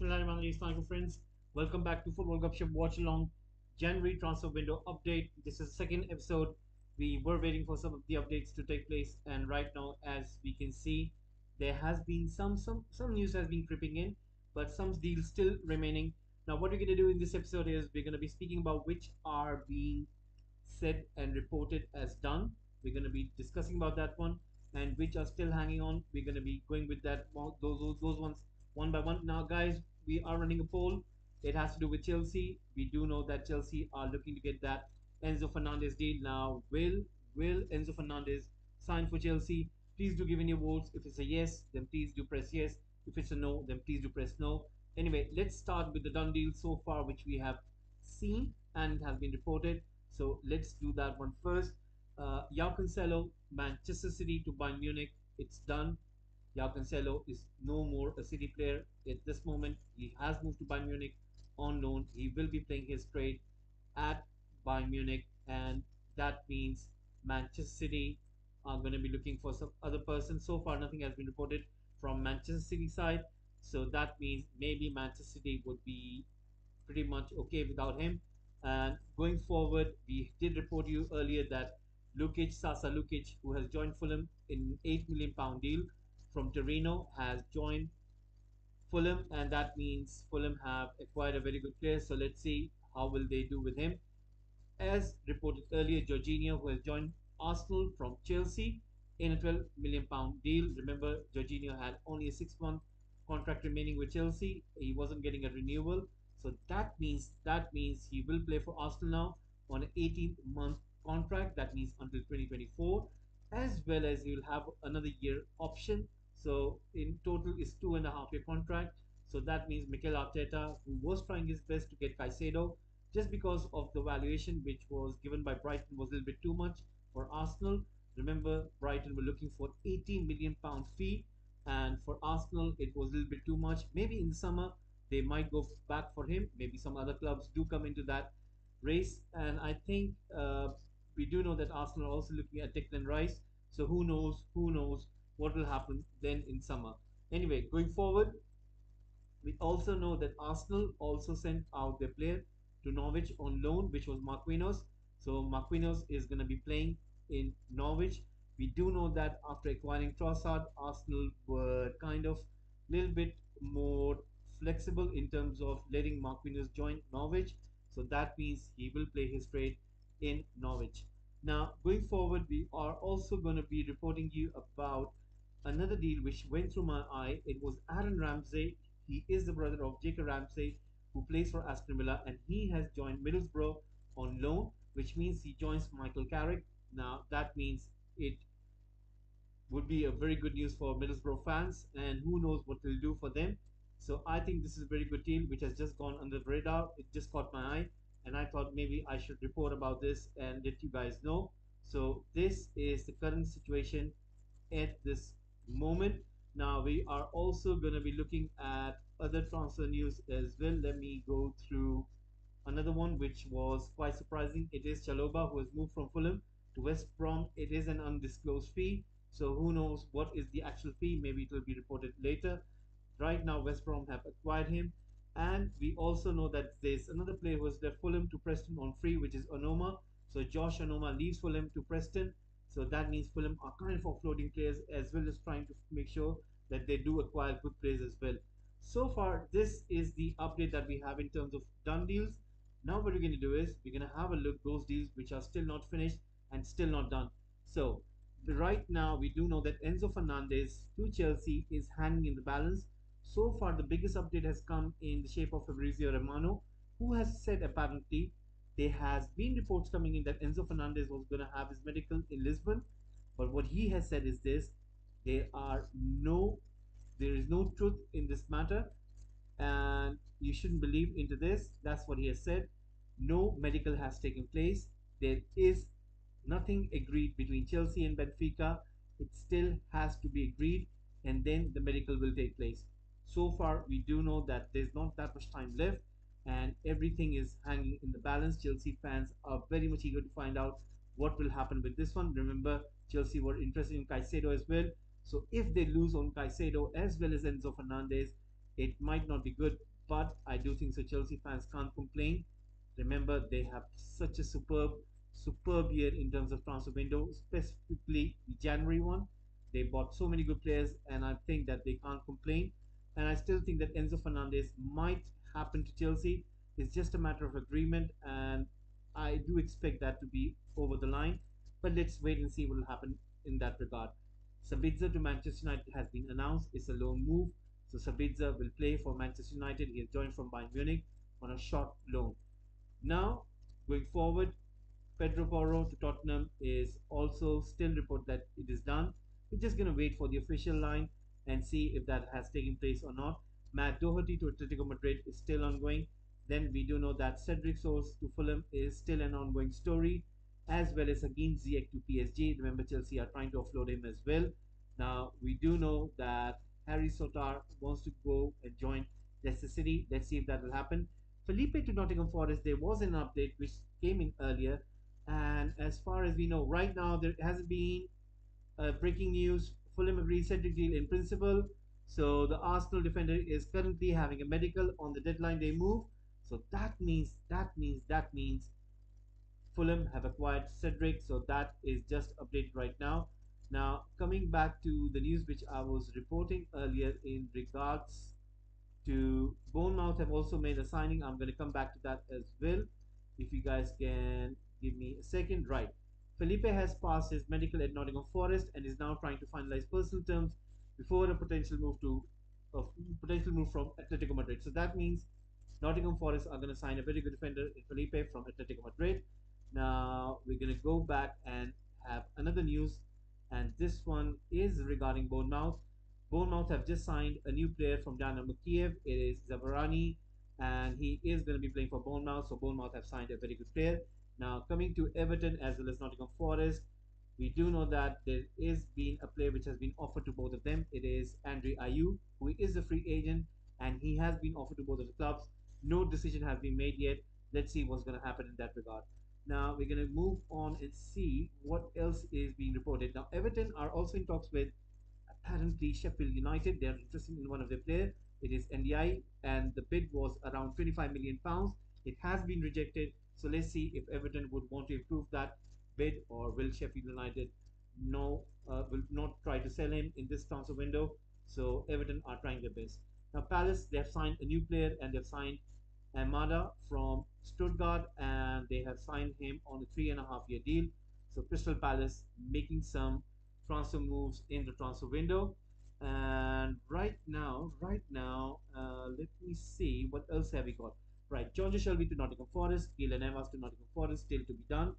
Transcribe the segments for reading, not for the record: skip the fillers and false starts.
Bismillahirrahmanirrahim, friends. Welcome back to Football Gupshup Watchalong January transfer window update. This is the second episode. We were waiting for some of the updates to take place, and right now, as we can see, there has been some news has been creeping in, but some deals still remaining. Now, what we're gonna do in this episode is we're gonna be speaking about which are being said and reported as done. We're going to be discussing about that one, and which are still hanging on. We're going to be going with that those ones one by one. Now, guys, we are running a poll. It has to do with Chelsea. We do know that Chelsea are looking to get that Enzo Fernandez deal. Now, will Enzo Fernandez sign for Chelsea? Please do give in your votes. If it's a yes, then please do press yes. If it's a no, then please do press no. Anyway, let's start with the done deal so far, which we have seen and has been reported. So let's do that one first. Yao Cancelo, Manchester City to Bayern Munich. It's done. Yao Cancelo is no more a City player at this moment. He has moved to Bayern Munich on loan. He will be playing his trade at Bayern Munich, and that means Manchester City are going to be looking for some other person. So far, nothing has been reported from Manchester City side. So that means maybe Manchester City would be pretty much okay without him. And going forward, we did report you earlier that Sasa Lukic, who has joined Fulham in £8 million deal from Torino, has joined Fulham, and that means Fulham have acquired a very good player. So let's see how will they do with him. As reported earlier, Jorginho, who has joined Arsenal from Chelsea in a £12 million deal. Remember, Jorginho had only a 6 month contract remaining with Chelsea. He wasn't getting a renewal. So that means he will play for Arsenal now on an 18-month contract. That means until 2024, as well as he will have another year option. So in total, is 2.5 year contract. So that means Mikel Arteta, who was trying his best to get Caicedo, just because of the valuation which was given by Brighton was a little bit too much for Arsenal. Remember, Brighton were looking for £18 million fee, and for Arsenal it was a little bit too much. Maybe in the summer they might go back for him. Maybe some other clubs do come into that race, and I think we do know that Arsenal are also looking at Declan Rice. So who knows? Who knows what will happen then in summer? Anyway, going forward, we also know that Arsenal also sent out their player to Norwich on loan, which was Marquinhos. So Marquinhos is going to be playing in Norwich. We do know that after acquiring Trossard, Arsenal were kind of a little bit more flexible in terms of letting Marquinhos join Norwich. So that means he will play his trade in Norwich. Now, going forward, we are also going to be reporting you about another deal which went through my eye. It was Aaron Ramsey. He is the brother of Jacob Ramsey, who plays for Aston Villa, and he has joined Middlesbrough on loan, which means he joins Michael Carrick. Now, that means it would be a very good news for Middlesbrough fans, and who knows what will do for them. So I think this is a very good deal, which has just gone under the radar. It just caught my eye, and I thought maybe I should report about this and let you guys know. So this is the current situation at this moment. Now we are also going to be looking at other transfer news as well. Let me go through another one which was quite surprising. It is Chaloba, who has moved from Fulham to West Brom. It is an undisclosed fee, so who knows what is the actual fee. Maybe it will be reported later. Right now, West Brom have acquired him, and we also know that there's another player who has left Fulham to Preston on free, which is Onoma. So Josh Onoma leaves Fulham to Preston. So that means Fulham are kind of offloading players as well as trying to make sure that they do acquire good players as well. So far, this is the update that we have in terms of done deals. Now what we're going to do is we're going to have a look those deals which are still not finished and still not done. So right now we do know that Enzo Fernandez to Chelsea is hanging in the balance. So far, the biggest update has come in the shape of Fabrizio Romano, who has said apparently there has been reports coming in that Enzo Fernandez was going to have his medical in Lisbon, but what he has said is this: there are no, there is no truth in this matter, and you shouldn't believe into this. That's what he has said. No medical has taken place. There is nothing agreed between Chelsea and Benfica. It still has to be agreed, and then the medical will take place. So far, we do know that there's not that much time left, and everything is hanging in the balance. Chelsea fans are very much eager to find out what will happen with this one. Remember, Chelsea were interested in Caicedo as well. So if they lose on Caicedo as well as Enzo Fernandez, It might not be good, but I do think so. Chelsea fans can't complain. Remember, they have such a superb year in terms of transfer window, specifically the January one. They bought so many good players, and I think that they can't complain. And I still think that Enzo Fernandez might happen to Chelsea. It's just a matter of agreement, and I do expect that to be over the line. But let's wait and see what will happen in that regard. Sabitzer to Manchester United has been announced. It's a loan move. So Sabitzer will play for Manchester United. He has joined from Bayern Munich on a short loan. Now, going forward, Pedro Porro to Tottenham is also still reported that it is done. We're just going to wait for the official line and see if that has taken place or not. Matt Doherty to Atletico Madrid is still ongoing. Then we do know that Cedric Soares to Fulham is still an ongoing story, as well as Hakim Ziyech to PSG. Remember, Chelsea are trying to offload him as well. Now, we do know that Harry Sotar wants to go and join Leicester City. Let's see if that will happen. Felipe to Nottingham Forest, there was an update which came in earlier, and as far as we know, right now there hasn't been breaking news. Fulham agrees Cedric deal in principle. So the Arsenal defender is currently having a medical on the deadline day move. So that means Fulham have acquired Cedric. So that is just updated right now. Now coming back to the news which I was reporting earlier in regards to Bournemouth have also made a signing. I'm going to come back to that as well. If you guys can give me a second. Right. Felipe has passed his medical at Nottingham Forest and is now trying to finalize personal terms before a a potential move from Atletico Madrid. So that means Nottingham Forest are going to sign a very good defender in Felipe from Atletico Madrid. Now we're going to go back and have another news, and this one is regarding Bournemouth. Bournemouth have just signed a new player from Dynamo Kiev. It is Zavarani, and he is going to be playing for Bournemouth. So Bournemouth have signed a very good player. Now coming to Everton as well as Nottingham Forest, we do know that there is been a player which has been offered to both of them. It is Andre Ayew, who is a free agent, and he has been offered to both of the clubs. No decision has been made yet. Let's see what's going to happen in that regard. Now we're going to move on and see what else is being reported. Now Everton are also in talks with apparently Sheffield United. They are interested in one of their players. It is NDI, and the bid was around 25 million pounds. It has been rejected. So let's see if Everton would want to improve that bid, or will Sheffield United no will not try to sell him in this transfer window. So Everton are trying their best. Now Palace, they have signed a new player, and they've signed Amada from Stuttgart, and they have signed him on a 3.5 year deal. So Crystal Palace making some transfer moves in the transfer window. And let me see what else have we got. Right, Georgia Shelby to Nottingham Forest, Keelan Evans to Nottingham Forest, still to be done.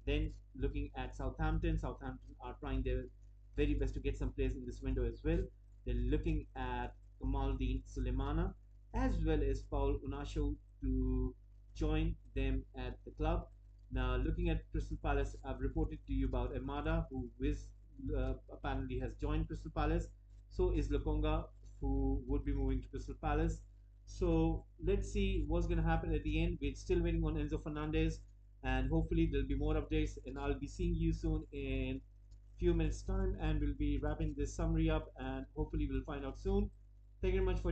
Then looking at Southampton, Southampton are trying their very best to get some players in this window as well. They're looking at Kamaldeen Sulemana as well as Paul Unasho to join them at the club. Now, looking at Crystal Palace, I've reported to you about Emada, who is apparently has joined Crystal Palace. So is Lokonga, who would be moving to Crystal Palace. So let's see what's going to happen at the end. We're still waiting on Enzo Fernandez, and hopefully there'll be more updates. And I'll be seeing you soon in few minutes time, and we'll be wrapping this summary up, and hopefully we'll find out soon. Thank you very much for